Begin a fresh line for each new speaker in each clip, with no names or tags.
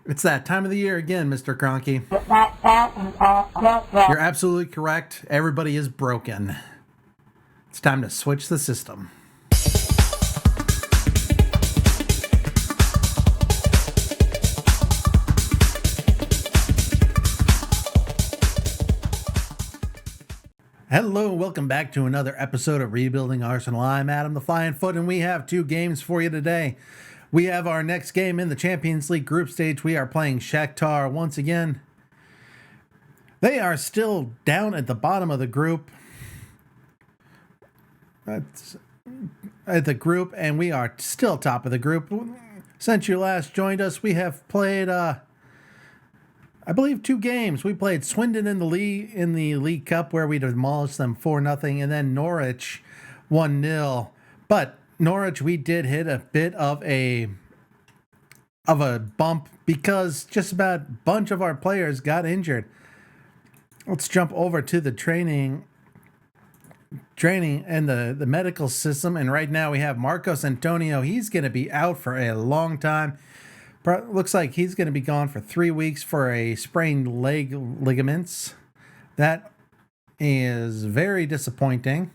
It's that time of the year again, Mr. Cronky. You're absolutely correct. Everybody is broken. It's time to switch the system. Hello, welcome back to another episode of Rebuilding Arsenal. I'm Adam the Flying Foot, and we have two games for you today. We have our next game in the Champions League group stage. We are playing Shakhtar once again. They are still down at the bottom of the group. That's at the group, and we are still top of the group. Since you last joined us, we have played I believe 2 games. We played Swindon in the League Cup, where we demolished them 4-0, and then Norwich 1-0. But Norwich, we did hit a bit of a bump because just about a bunch of our players got injured. Let's jump over to the training and the medical system. And right now we have Marcos Antonio. He's going to be out for a long time. Looks like he's going to be gone for 3 weeks for a sprained leg ligaments. That is very disappointing.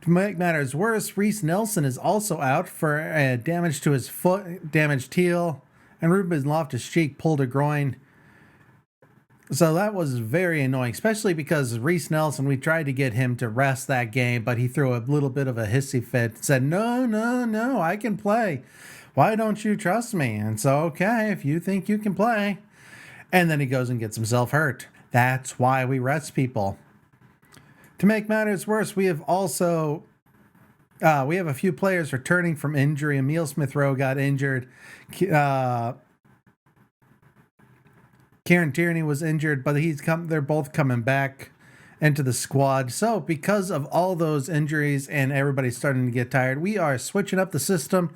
To make matters worse, Reece Nelson is also out for damage to his foot, damaged heel, and Ruben Loftus-Cheek pulled a groin. So that was very annoying, especially because Reece Nelson, we tried to get him to rest that game, but he threw a little bit of a hissy fit, said, no, I can play. Why don't you trust me? And so, okay, if you think you can play. And then he goes and gets himself hurt. That's why we rest people. To make matters worse, we have also we have a few players returning from injury. Emile Smith-Rowe got injured. Kieran Tierney was injured, but they're both coming back into the squad. So because of all those injuries and everybody starting to get tired, we are switching up the system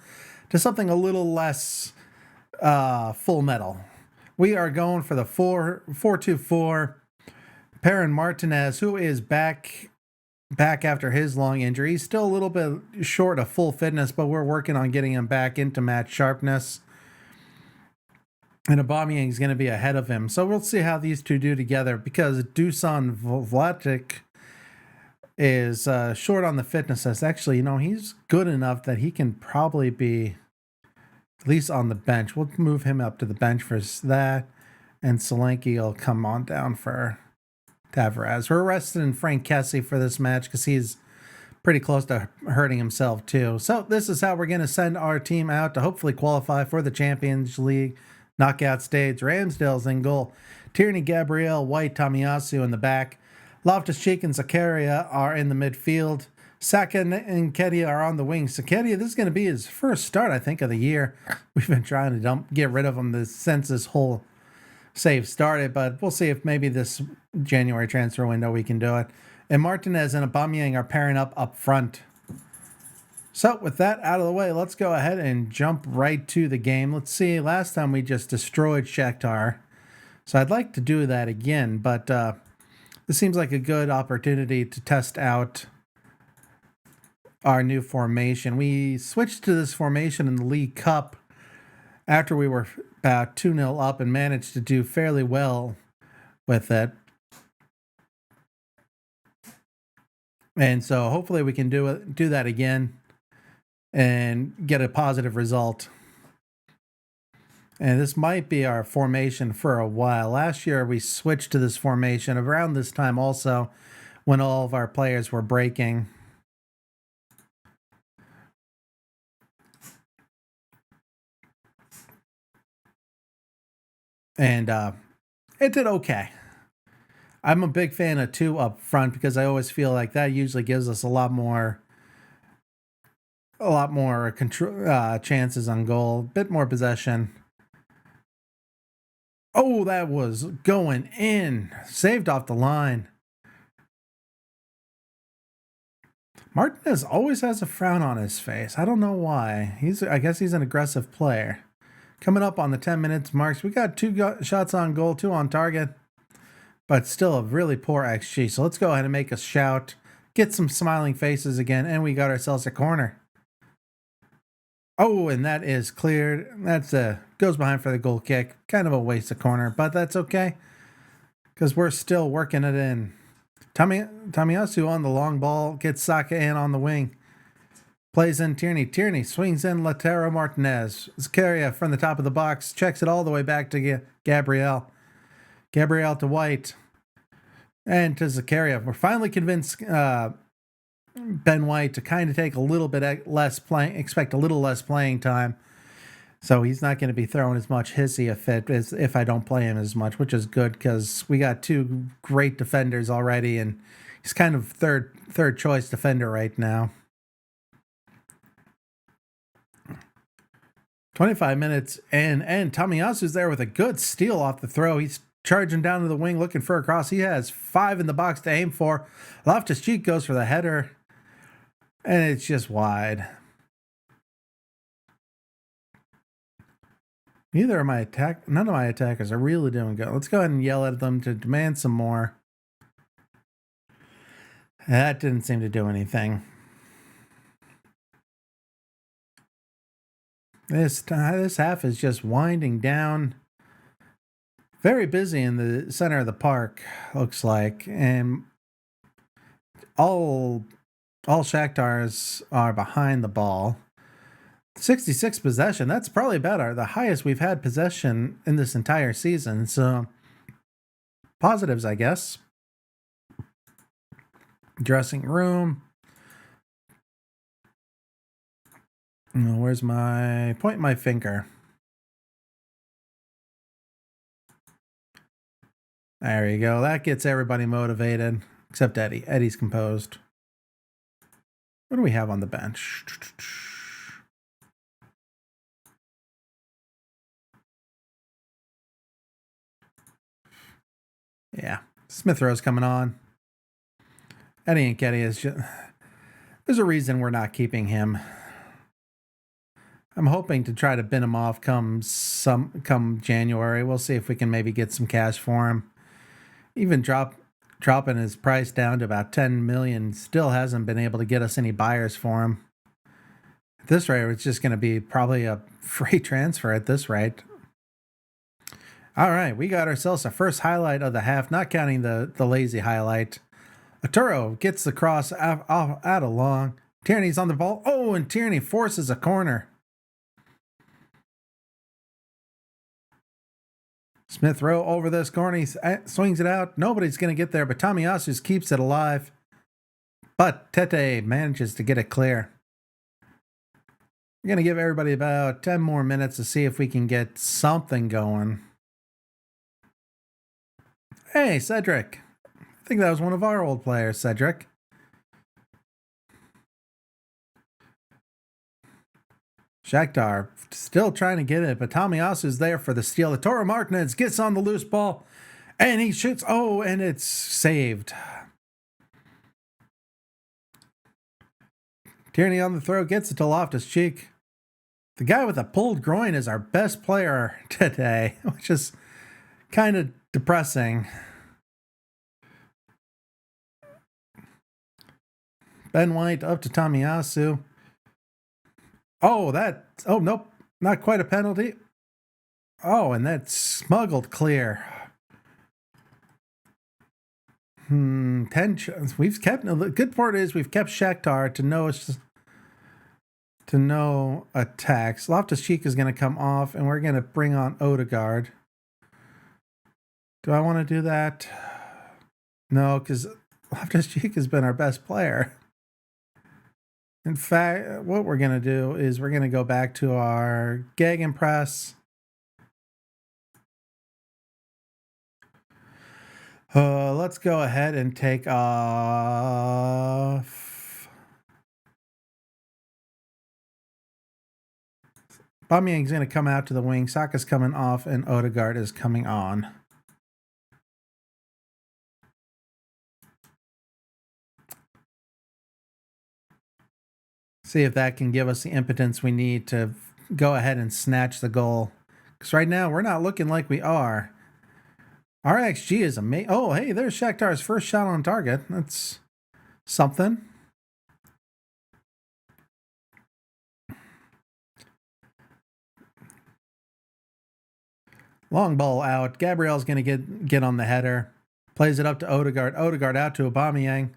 to something a little less full metal. We are going for the 4-2-4. Perrin Martinez, who is back after his long injury. He's still a little bit short of full fitness, but we're working on getting him back into match sharpness. And Aubameyang is going to be ahead of him. So we'll see how these two do together, because Dusan Vlasic is short on the fitness test. Actually, he's good enough that he can probably be at least on the bench. We'll move him up to the bench for that. And Solanke will come on down for Tavares. We're resting Frank Kessie for this match because he's pretty close to hurting himself too. So this is how we're going to send our team out to hopefully qualify for the Champions League knockout stage. Ramsdale's in goal. Tierney, Gabriel, White, Tomiyasu in the back. Loftus-Cheek and Zakaria are in the midfield. Saka and Nketiah are on the wing. Nketiah, this is going to be his first start, I think, of the year. We've been trying to get rid of him since this whole save started, but we'll see if maybe this January transfer window we can do it. And Martinez and Aubameyang are pairing up front. So with that out of the way, let's go ahead and jump right to the game. Let's see, last time we just destroyed Shakhtar. So I'd like to do that again, but this seems like a good opportunity to test out our new formation. We switched to this formation in the League Cup after we were about 2-0 up and managed to do fairly well with it. And so hopefully we can do that again and get a positive result. And this might be our formation for a while. Last year we switched to this formation around this time also, when all of our players were breaking. And it did okay. I'm a big fan of 2 up front because I always feel like that usually gives us a lot more control, chances on goal, a bit more possession. Oh, that was going in. Saved off the line. Martinez always has a frown on his face. I don't know why. I guess he's an aggressive player. Coming up on the 10 minutes marks, we got 2 shots on goal, 2 on target, but still a really poor XG. So let's go ahead and make a shout, get some smiling faces again, and we got ourselves a corner. Oh, and that is cleared. That's a goes behind for the goal kick. Kind of a waste of corner, but that's okay because we're still working it in. Tomiyasu on the long ball, gets Saka in on the wing. Plays in Tierney. Tierney swings in Lautaro Martinez. Zakaria from the top of the box. Checks it all the way back to Gabriel. Gabriel to White. And to Zakaria. We're finally convinced Ben White to kind of take a little bit less playing, expect a little less playing time. So he's not going to be throwing as much hissy a fit as if I don't play him as much, which is good because we got two great defenders already, and he's kind of third choice defender right now. 25 minutes, and Tomiyasu's there with a good steal off the throw. He's charging down to the wing looking for a cross. He has 5 in the box to aim for. Loftus-Cheek goes for the header, and it's just wide. None of my attackers are really doing good. Let's go ahead and yell at them to demand some more. That didn't seem to do anything. This half is just winding down. Very busy in the center of the park, looks like. And all Shakhtars are behind the ball. 66 possession. That's probably about the highest we've had possession in this entire season. So, positives, I guess. Dressing room. Where's my... Point my finger. There you go. That gets everybody motivated. Except Eddie. Eddie's composed. What do we have on the bench? Yeah. Smith Rowe's coming on. Eddie Nketiah is just... There's a reason we're not keeping him. I'm hoping to try to bin him off come January. We'll see if we can maybe get some cash for him. Even dropping his price down to about 10 million still hasn't been able to get us any buyers for him. At this rate, it's just going to be probably a free transfer at this rate. All right, we got ourselves a first highlight of the half, not counting the lazy highlight. Arturo gets the cross out along. Tierney's on the ball. Oh, and Tierney forces a corner. Smith Rowe over this corner. He swings it out. Nobody's going to get there, but Tomiyasu keeps it alive. But Tete manages to get it clear. We're going to give everybody about 10 more minutes to see if we can get something going. Hey, Cedric. I think that was one of our old players, Cedric. Shakhtar still trying to get it, but Tomiyasu's there for the steal. Lautaro Martinez gets on the loose ball, and he shoots. Oh, and it's saved. Tierney on the throw, gets it to Loftus-Cheek. The guy with a pulled groin is our best player today, which is kind of depressing. Ben White up to Tomiyasu. Oh, nope, not quite a penalty. Oh, and that's smuggled clear. 10. We've kept. The good part is we've kept Shakhtar to no attacks. Loftus-Cheek is going to come off, and we're going to bring on Odegaard. Do I want to do that? No, because Loftus-Cheek has been our best player. In fact, what we're going to do is we're going to go back to our Gegenpress. Let's go ahead and take off. Aubameyang's going to come out to the wing. Saka's coming off, and Odegaard is coming on. See if that can give us the impotence we need to go ahead and snatch the goal. Because right now, we're not looking like we are. Our XG is amazing. Oh, hey, there's Shakhtar's first shot on target. That's something. Long ball out. Gabriel's going to get on the header. Plays it up to Odegaard. Odegaard out to Aubameyang.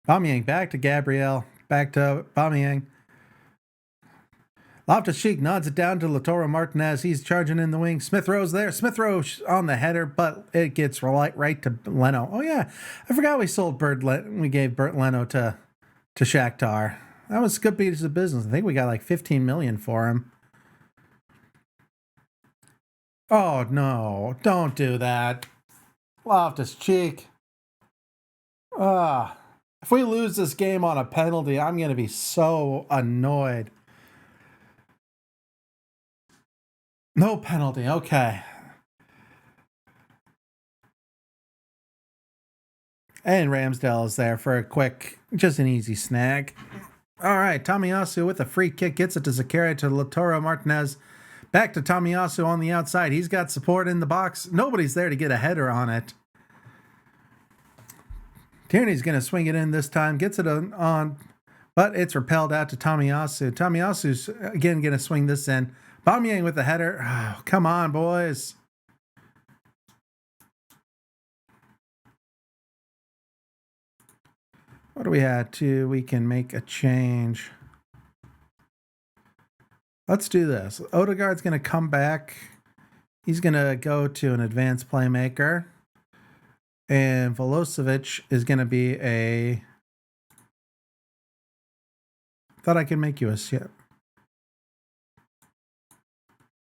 Aubameyang back to Gabriel. Back to Aubameyang. Loftus-Cheek nods it down to Lautaro Martinez. He's charging in the wing. Smith Rowe's there. Smith Rowe on the header, but it gets right to Leno. Oh yeah, I forgot we gave Bert Leno to Shakhtar. That was a good piece of business. I think we got like 15 million for him. Oh no, don't do that. Loftus-Cheek. If we lose this game on a penalty, I'm going to be so annoyed. No penalty. Okay. And Ramsdale is there for a quick, just an easy snag. All right, Tomiyasu with a free kick gets it to Zakaria to Lautaro Martinez. Back to Tomiyasu on the outside. He's got support in the box. Nobody's there to get a header on it. Tierney's going to swing it in this time. Gets it on, but it's repelled out to Tomiyasu. Tomiyasu's again going to swing this in. Aubameyang with the header. Oh, come on, boys. What do we have to? We can make a change. Let's do this. Odegaard's going to come back. He's going to go to an advanced playmaker. And Velocevic is going to be a... Thought I could make you a...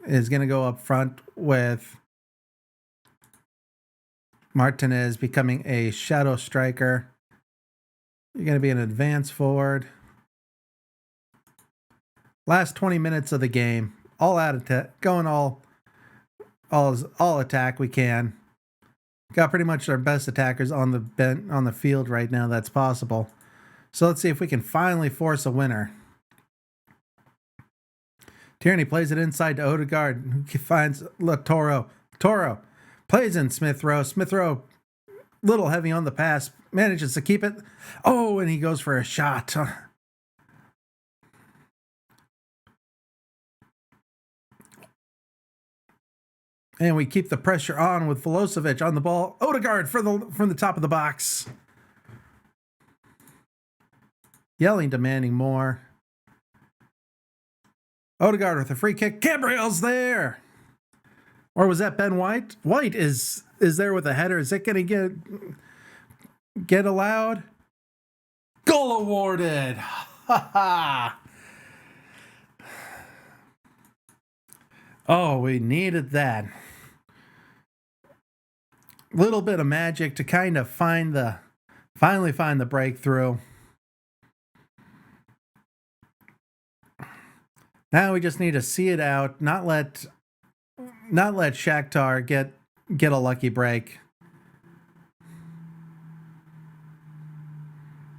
Is going to go up front with Martinez becoming a shadow striker. You're going to be an advanced forward. Last 20 minutes of the game, all out attack, going all attack we can. Got pretty much our best attackers on the field right now that's possible. So let's see if we can finally force a winner. Tierney plays it inside to Odegaard, who finds Toro. Toro plays in Smith Rowe. Smith Rowe, little heavy on the pass, manages to keep it. Oh, and he goes for a shot. And we keep the pressure on with Velocevic on the ball. Odegaard from the top of the box. Yelling, demanding more. Odegaard with a free kick. Gabriel's there. Or was that Ben White? White is there with a header. Is it going to get allowed? Goal awarded. Ha ha. Oh, we needed that. Little bit of magic to kind of finally find the breakthrough. Now we just need to see it out, not let Shakhtar get a lucky break.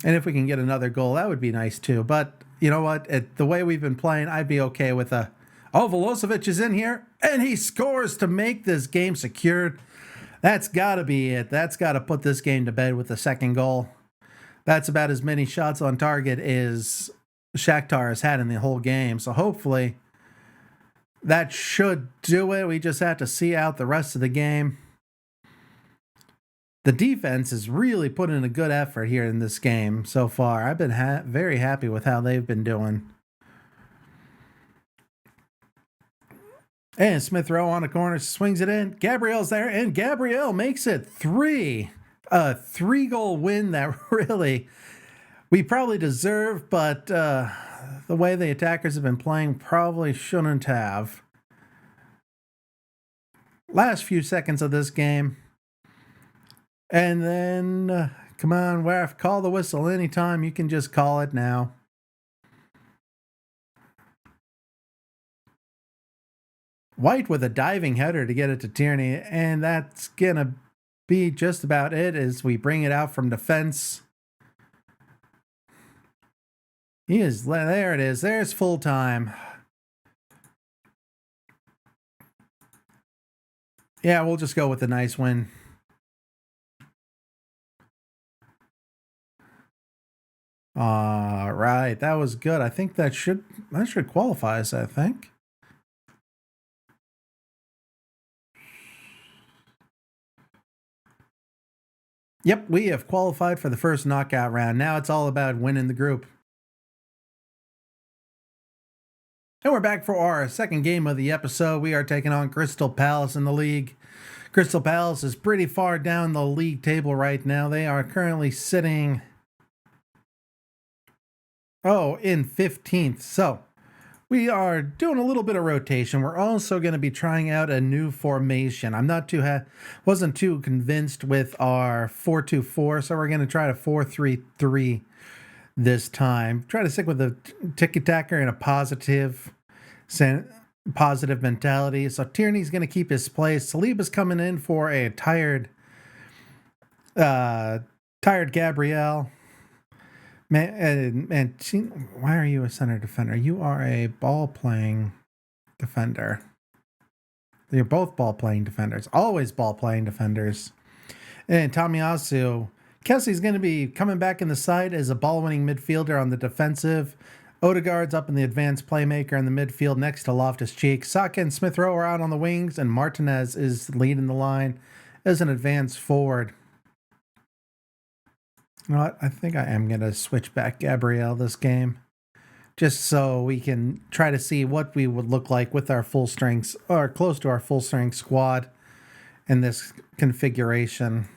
And if we can get another goal, that would be nice too. But you know what? The way we've been playing, I'd be okay with a... Oh, Velocevic is in here, and he scores to make this game secured. That's got to be it. That's got to put this game to bed with the second goal. That's about as many shots on target as Shakhtar has had in the whole game. So hopefully that should do it. We just have to see out the rest of the game. The defense is really putting in a good effort here in this game so far. I've been very happy with how they've been doing. And Smith Rowe on a corner, swings it in. Gabriel's there, and Gabriel makes it 3. A 3-goal win that really we probably deserve, but the way the attackers have been playing probably shouldn't have. Last few seconds of this game. And then, come on, Ref, call the whistle anytime. You can just call it now. White with a diving header to get it to Tierney, and that's going to be just about it as we bring it out from defense. There it is. There's full time. Yeah, we'll just go with a nice win. All right, that was good. I think that should qualify us, I think. Yep, we have qualified for the first knockout round. Now it's all about winning the group. And we're back for our second game of the episode. We are taking on Crystal Palace in the league. Crystal Palace is pretty far down the league table right now. They are currently sitting, in 15th. So we are doing a little bit of rotation. We're also going to be trying out a new formation. I'm not wasn't too convinced with our 4-2-4, so we're going to try to 4-3-3 this time. Try to stick with the tiki-taka and a positive mentality. So Tierney's going to keep his place. Saliba's coming in for a tired Gabrielle. Man, why are you a center defender? You are a ball-playing defender. You're both ball-playing defenders. Always ball-playing defenders. And Tomiyasu. Kessie's going to be coming back in the side as a ball-winning midfielder on the defensive. Odegaard's up in the advanced playmaker in the midfield next to Loftus-Cheek. Saka and Smith Rowe are out on the wings, and Martinez is leading the line as an advanced forward. You know what? I think I am going to switch back Gabrielle this game, just so we can try to see what we would look like with our full strength, or close to our full strength squad in this configuration.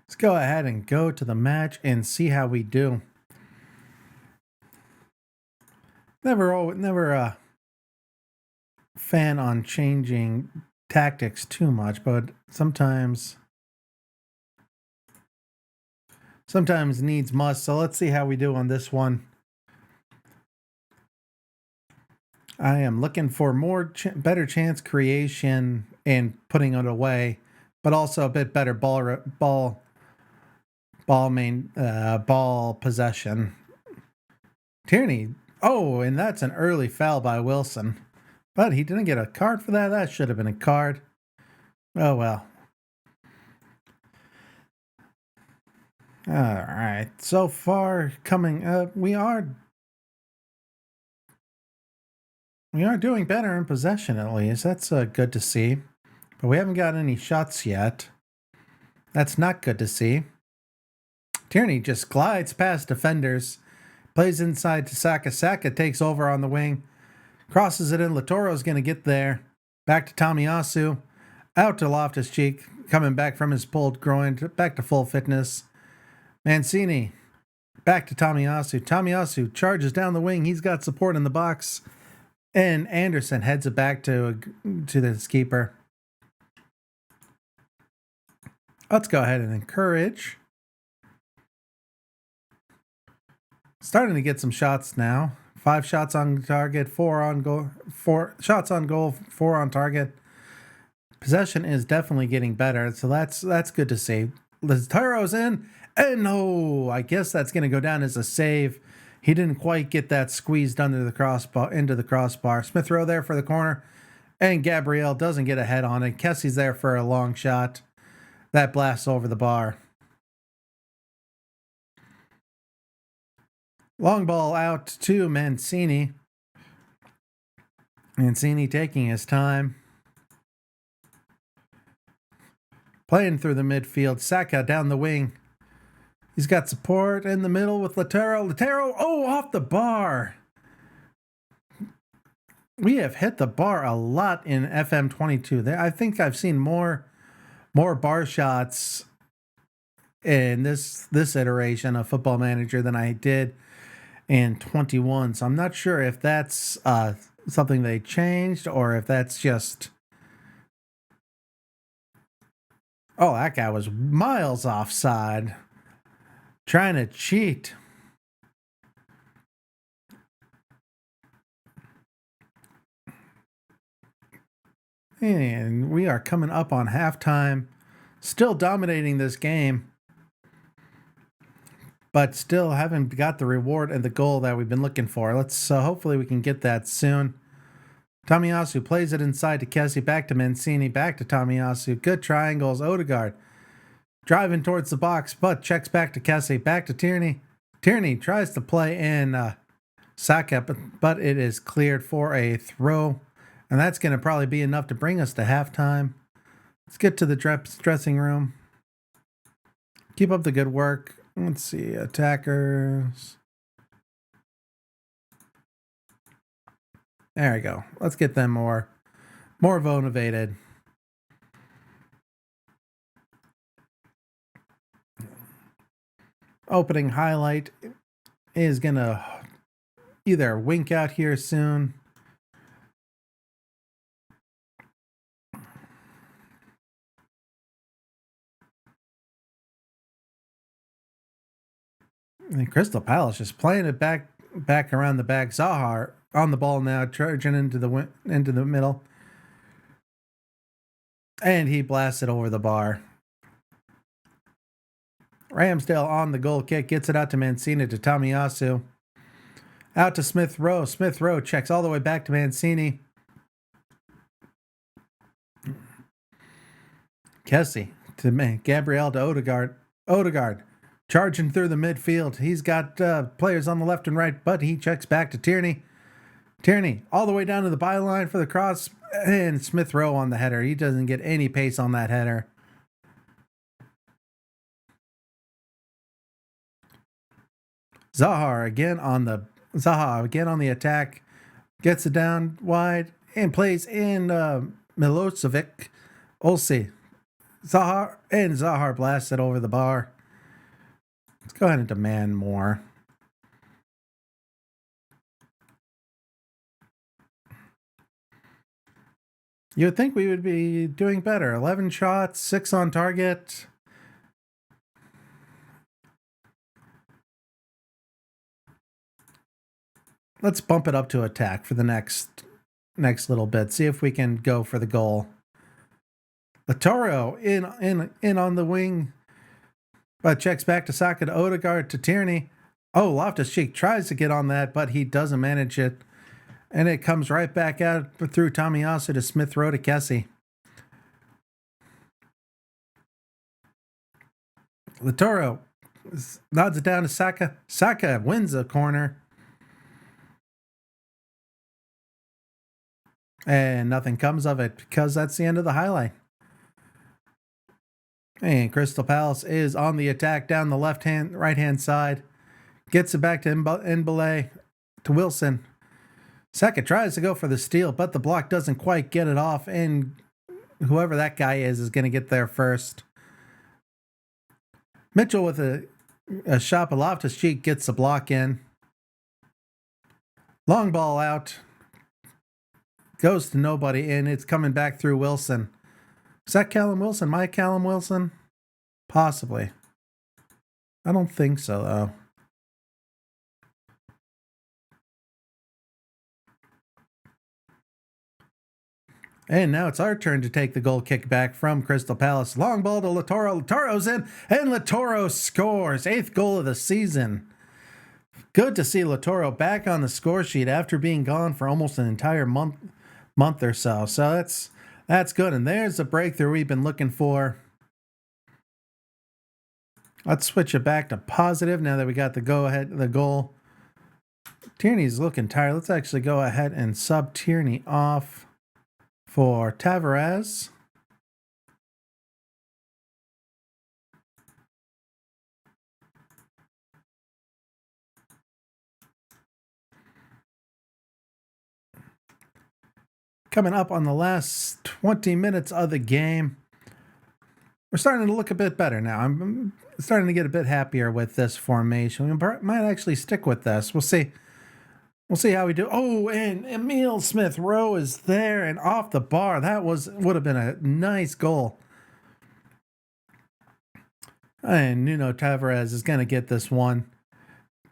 Let's go ahead and go to the match and see how we do. Never a fan on changing tactics too much, but sometimes needs must. So let's see how we do on this one. I am looking for more better chance creation and putting it away, but also a bit better ball possession. Tierney. Oh, and that's an early foul by Wilson. But he didn't get a card for that. That should have been a card. Oh, well. All right. So far, coming up, we are doing better in possession, at least. That's good to see. But we haven't got any shots yet. That's not good to see. Tierney just glides past defenders. Plays inside to Saka. Saka takes over on the wing. Crosses it in. Latoro's going to get there. Back to Tomiyasu. Out to Loftus-Cheek. Coming back from his pulled groin. Back to full fitness. Mancini. Back to Tomiyasu. Tomiyasu charges down the wing. He's got support in the box. And Anderson heads it back to the keeper. Let's go ahead and encourage. Starting to get some shots now. 5 shots on target, 4 on goal, 4 shots on goal, 4 on target. Possession is definitely getting better, so that's good to see. Lataro's in, and no, I guess that's going to go down as a save. He didn't quite get that squeezed into the crossbar. Smith Rowe there for the corner, and Gabrielle doesn't get a head on it. Kessie's there for a long shot. That blasts over the bar. Long ball out to Mancini. Mancini taking his time. Playing through the midfield. Saka down the wing. He's got support in the middle with Lataro. Lataro, off the bar. We have hit the bar a lot in FM22. I think I've seen more bar shots in this iteration of Football Manager than I did in 21. So I'm not sure if that's something they changed or if that's just... Oh, that guy was miles offside. Trying to cheat. And we are coming up on halftime. Still dominating this game. But still haven't got the reward and the goal that we've been looking for. Hopefully we can get that soon. Tomiyasu plays it inside to Kessie, back to Mancini, back to Tomiyasu. Good triangles. Odegaard driving towards the box, but checks back to Kessie, back to Tierney. Tierney tries to play in Saka, but it is cleared for a throw. And that's going to probably be enough to bring us to halftime. Let's get to the dressing room. Keep up the good work. Let's see, attackers. There we go. Let's get them more motivated. Opening highlight is gonna either wink out here soon. And Crystal Palace just playing it back around the back. Zahar on the ball now, charging into the middle, and he blasts it over the bar. Ramsdale on the goal kick, gets it out to Mancini to Tomiyasu. Out to Smith Rowe. Smith Rowe checks all the way back to Mancini. Kessie to Gabriel to Odegaard. Odegaard charging through the midfield. He's got players on the left and right, but he checks back to Tierney. Tierney all the way down to the byline for the cross, and Smith Rowe on the header. He doesn't get any pace on that header. Zaha again on the attack, gets it down wide and plays in Milosevic. Olsi. Zahar blasts it over the bar. Let's go ahead and demand more. You would think we would be doing better. 11 shots, 6 on target. Let's bump it up to attack for the next little bit. See if we can go for the goal. Latoro in on the wing, but checks back to Saka to Odegaard to Tierney. Oh, Loftus-Cheek tries to get on that, but he doesn't manage it. And it comes right back out through Tomiyasu to Smith Rowe to Kessie. Latoro nods it down to Saka. Saka wins the corner. And nothing comes of it because that's the end of the highlight. And Crystal Palace is on the attack down the right hand side. Gets it back to Mbele, to Wilson. Saka tries to go for the steal, but the block doesn't quite get it off, and whoever that guy is going to get there first. Mitchell with a shot, but Loftus-Cheek gets the block in. Long ball out. Goes to nobody, and it's coming back through Wilson. Is that Callum Wilson? My Callum Wilson? Possibly. I don't think so, though. And now it's our turn to take the goal kick back from Crystal Palace. Long ball to Latoro. Latoro's in, and Latoro scores. 8th goal of the season. Good to see Latoro back on the score sheet after being gone for almost an entire month or so. So that's good. And there's the breakthrough we've been looking for. Let's switch it back to positive now that we got the goal. Tierney's looking tired. Let's actually go ahead and sub Tierney off for Tavares. Coming up on the last 20 minutes of the game. We're starting to look a bit better now. I'm starting to get a bit happier with this formation. We might actually stick with this. We'll see. We'll see how we do. Oh, and Emile Smith Rowe is there and off the bar. That would have been a nice goal. And Nuno Tavares is going to get this one.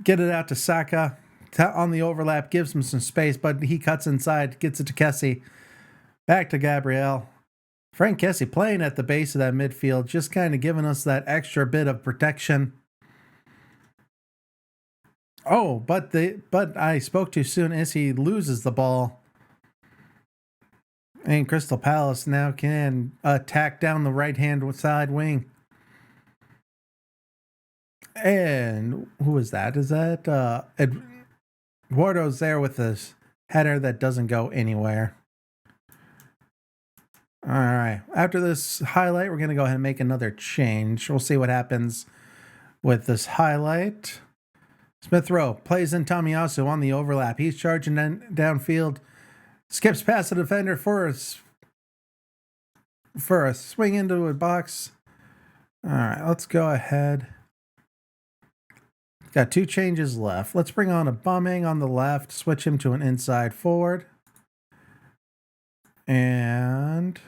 Get it out to Saka. On the overlap, gives him some space, but he cuts inside, gets it to Kessie. Back to Gabriel. Frank Kessie playing at the base of that midfield, just kind of giving us that extra bit of protection. Oh, but I spoke too soon as he loses the ball. And Crystal Palace now can attack down the right-hand side wing. And who is that? Is that Eduardo's there with this header that doesn't go anywhere. All right. After this highlight, we're going to go ahead and make another change. We'll see what happens with this highlight. Smith Rowe plays in Tomiyasu on the overlap. He's charging downfield. Skips past the defender for a swing into a box. All right, let's go ahead. Got 2 changes left. Let's bring on a Bumming on the left. Switch him to an inside forward. And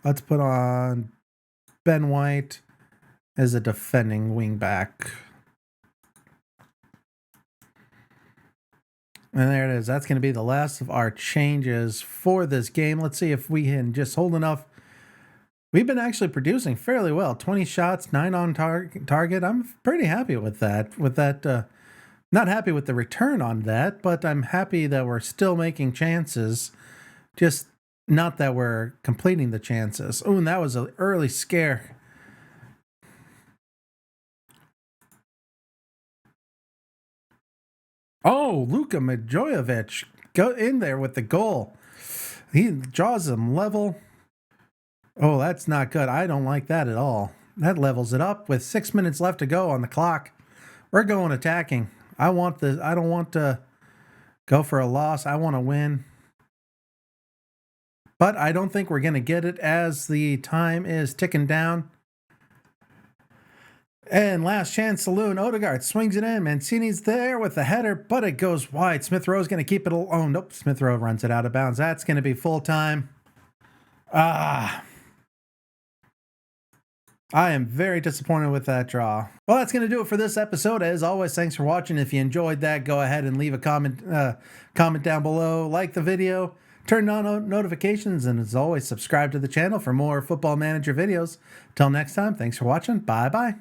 let's put on Ben White as a defending wingback. And there it is. That's going to be the last of our changes for this game. Let's see if we can just hold enough. We've been actually producing fairly well. 20 shots, 9 on target. I'm pretty happy with that. Not happy with the return on that, but I'm happy that we're still making chances. Just not that we're completing the chances. Oh, and that was an early scare. Oh, Luka Majojevic go in there with the goal. He draws them level. Oh, that's not good. I don't like that at all. That levels it up with 6 minutes left to go on the clock. We're going attacking. I don't want to go for a loss. I want to win. But I don't think we're going to get it as the time is ticking down. And last chance saloon. Odegaard swings it in. Mancini's there with the header, but it goes wide. Smith Rowe's going to keep it alone. Nope, Smith Rowe runs it out of bounds. That's going to be full time. I am very disappointed with that draw. Well, that's going to do it for this episode. As always, thanks for watching. If you enjoyed that, go ahead and leave a comment down below. Like the video, turn on notifications, and as always, subscribe to the channel for more Football Manager videos. Till next time, thanks for watching. Bye-bye.